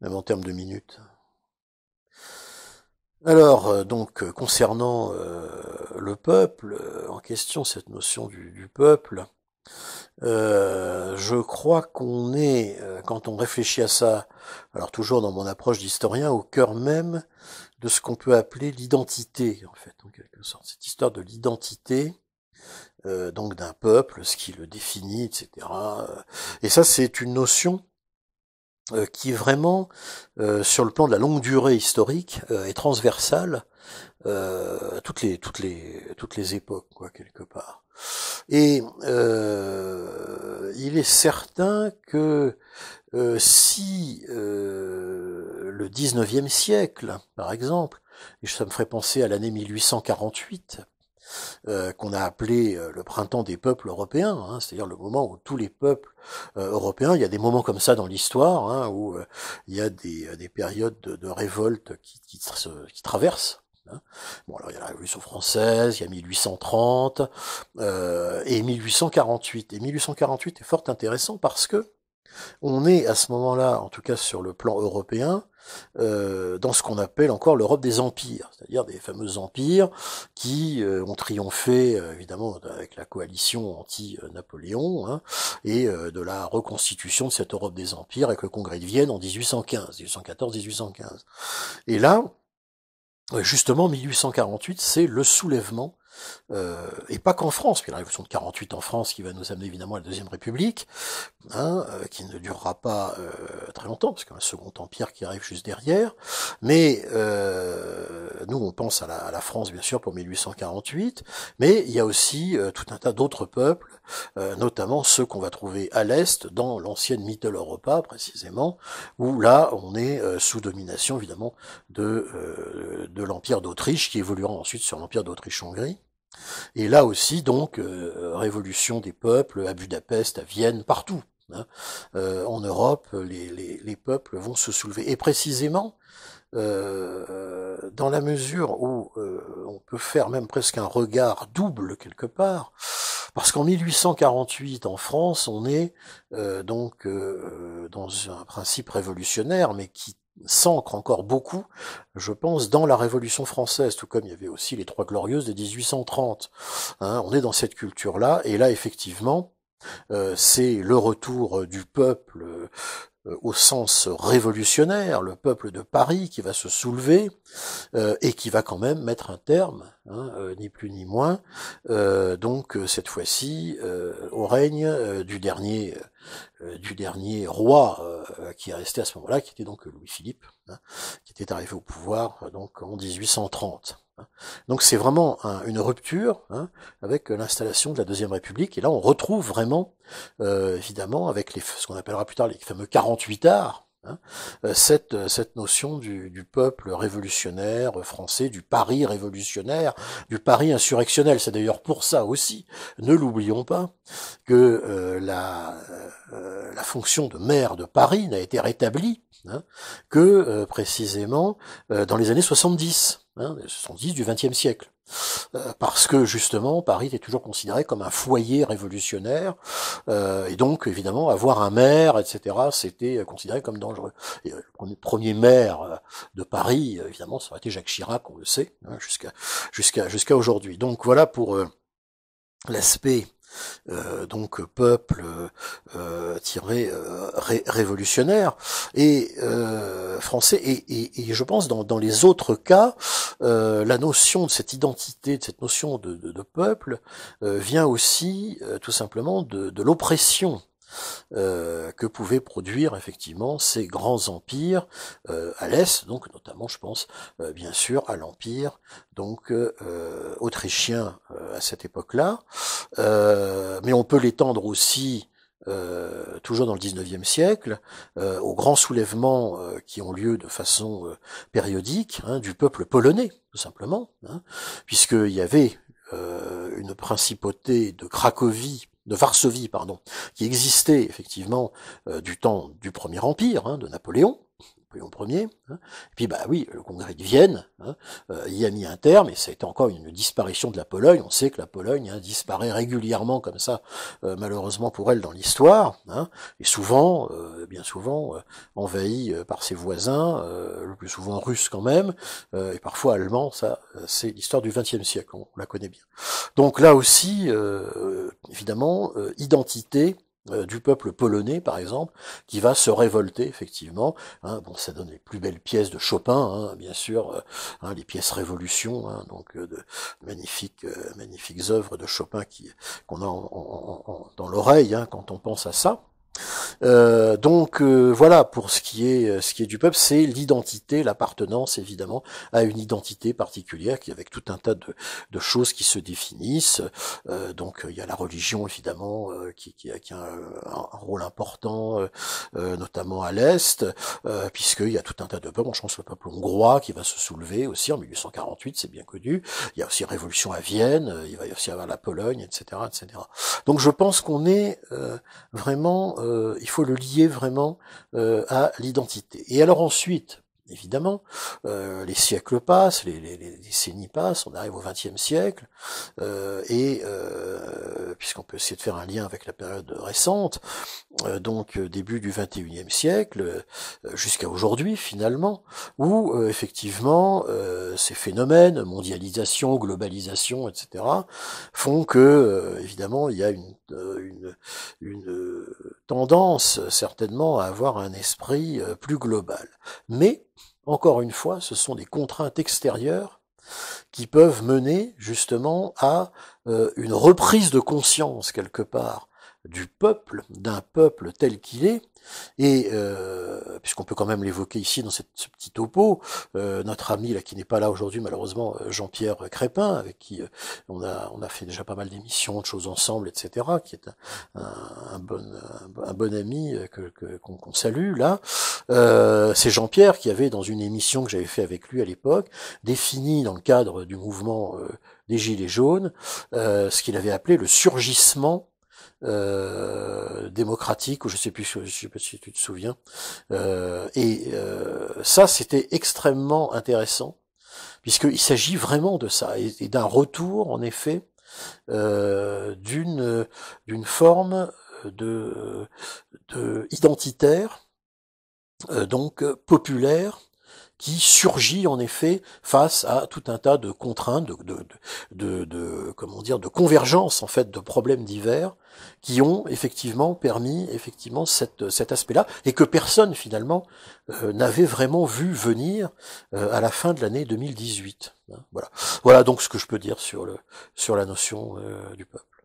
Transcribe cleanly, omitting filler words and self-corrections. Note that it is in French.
même en termes de minutes. Alors, concernant le peuple, en question, cette notion du peuple, je crois qu'on est, quand on réfléchit à ça, alors toujours dans mon approche d'historien, au cœur même de ce qu'on peut appeler l'identité, en fait, en quelque sorte. Cette histoire de l'identité, donc d'un peuple, ce qui le définit, etc. Et ça, c'est une notion qui vraiment, sur le plan de la longue durée historique, est transversale à toutes les époques, quoi, quelque part. Et il est certain que si le 19e siècle, par exemple, et ça me ferait penser à l'année 1848, qu'on a appelé le printemps des peuples européens, hein, c'est-à-dire le moment où tous les peuples européens, il y a des moments comme ça dans l'histoire, hein, où il y a des périodes de révolte qui traversent. Hein. Bon, alors il y a la Révolution française, il y a 1830 et 1848. Et 1848 est fort intéressant parce que on est à ce moment-là, en tout cas sur le plan européen, dans ce qu'on appelle encore l'Europe des empires, c'est-à-dire des fameux empires qui ont triomphé évidemment avec la coalition anti-Napoléon, hein, et de la reconstitution de cette Europe des empires avec le Congrès de Vienne en 1815, 1814-1815. Et là, justement, 1848, c'est le soulèvement et pas qu'en France, puis la révolution de 48 en France qui va nous amener évidemment à la Deuxième République, hein, qui ne durera pas très longtemps, parce qu'il y a un second empire qui arrive juste derrière, mais nous on pense à la France bien sûr pour 1848, mais il y a aussi tout un tas d'autres peuples, notamment ceux qu'on va trouver à l'Est, dans l'ancienne Mitteleuropa précisément, où là on est sous domination évidemment de l'Empire d'Autriche, qui évoluera ensuite sur l'Empire d'Autriche-Hongrie. Et là aussi, donc, révolution des peuples à Budapest, à Vienne, partout. Hein. En Europe, les peuples vont se soulever. Et précisément, dans la mesure où on peut faire même presque un regard double quelque part, parce qu'en 1848, en France, on est dans un principe révolutionnaire, mais qui s'ancre encore beaucoup, je pense, dans la Révolution française, tout comme il y avait aussi les Trois Glorieuses de 1830. Hein, on est dans cette culture-là, et là, effectivement, c'est le retour du peuple au sens révolutionnaire, le peuple de Paris qui va se soulever et qui va quand même mettre un terme, hein, ni plus ni moins, cette fois-ci au règne du dernier roi qui est resté à ce moment-là, qui était donc Louis-Philippe, hein, qui était arrivé au pouvoir donc en 1830. Hein. Donc c'est vraiment une rupture, hein, avec l'installation de la Deuxième République, et là on retrouve vraiment, évidemment, avec ce qu'on appellera plus tard les fameux 48 arts, hein, cette notion du peuple révolutionnaire français, du Paris révolutionnaire, du Paris insurrectionnel. C'est d'ailleurs pour ça aussi, ne l'oublions pas, que la fonction de maire de Paris n'a été rétablie, hein, que précisément dans les années 70, hein, 70 du XXe siècle. Parce que justement Paris était toujours considéré comme un foyer révolutionnaire, et donc évidemment avoir un maire, etc., c'était considéré comme dangereux. Et, le premier maire de Paris, évidemment, ça aurait été Jacques Chirac, on le sait, hein, jusqu'à aujourd'hui. Donc voilà pour l'aspect peuple révolutionnaire et français, et je pense dans les autres cas, la notion de cette identité, de cette notion de peuple vient aussi tout simplement de l'oppression que pouvaient produire effectivement ces grands empires à l'Est, donc notamment je pense bien sûr à l'empire autrichien à cette époque-là, mais on peut l'étendre aussi toujours dans le 19e siècle, aux grands soulèvements qui ont lieu de façon périodique, hein, du peuple polonais, tout simplement, hein, puisqu'il y avait une principauté de Varsovie, pardon, qui existait effectivement du temps du Premier Empire, hein, de Napoléon Napoléon Ier. Hein. Et puis bah oui, le congrès de Vienne y a mis un terme, et ça a été encore une disparition de la Pologne. On sait que la Pologne disparaît régulièrement comme ça, malheureusement pour elle dans l'histoire, hein, et souvent, bien souvent, envahie par ses voisins, le plus souvent russes quand même, et parfois allemands. Ça, c'est l'histoire du XXe siècle, on la connaît bien. Donc là aussi, évidemment, identité du peuple polonais, par exemple, qui va se révolter, effectivement. Hein, bon, ça donne les plus belles pièces de Chopin, hein, bien sûr, les pièces Révolution, hein, donc de magnifiques œuvres de Chopin qu'on a dans l'oreille, hein, quand on pense à ça. Donc voilà, pour ce qui est du peuple, c'est l'identité, l'appartenance évidemment à une identité particulière, qui avec tout un tas de choses qui se définissent. Donc il y a la religion évidemment qui a un rôle important, notamment à l'est, puisqu'il y a tout un tas de peuples. Je pense au peuple hongrois qui va se soulever aussi en 1848, c'est bien connu. Il y a aussi la révolution à Vienne, il va y aussi avoir la Pologne, etc., etc. Donc je pense qu'on est vraiment, il faut le lier vraiment à l'identité. Et alors ensuite, évidemment, les siècles passent, les décennies passent, on arrive au XXe siècle, et puisqu'on peut essayer de faire un lien avec la période récente, donc début du XXIe siècle, jusqu'à aujourd'hui finalement, où effectivement ces phénomènes, mondialisation, globalisation, etc., font que évidemment il y a une tendance certainement à avoir un esprit plus global. Mais encore une fois, ce sont des contraintes extérieures qui peuvent mener justement à une reprise de conscience quelque part du peuple, d'un peuple tel qu'il est, et puisqu'on peut quand même l'évoquer ici dans ce petit topo, notre ami là qui n'est pas là aujourd'hui malheureusement, Jean-Pierre Crépin, avec qui on a fait déjà pas mal d'émissions, de choses ensemble, etc., qui est un bon ami qu'on salue là. C'est Jean-Pierre qui avait, dans une émission que j'avais fait avec lui à l'époque, défini dans le cadre du mouvement des Gilets jaunes ce qu'il avait appelé le surgissement démocratique, ou je sais pas si tu te souviens. Ça, c'était extrêmement intéressant, puisqu'il s'agit vraiment de ça, et d'un retour, en effet, d'une forme de comment donc populaire, qui surgit en effet face à tout un tas de contraintes, comment dire, de convergence en fait de problèmes divers qui ont effectivement permis effectivement cet aspect-là, et que personne finalement n'avait vraiment vu venir à la fin de l'année 2018. Voilà donc ce que je peux dire sur la notion du peuple.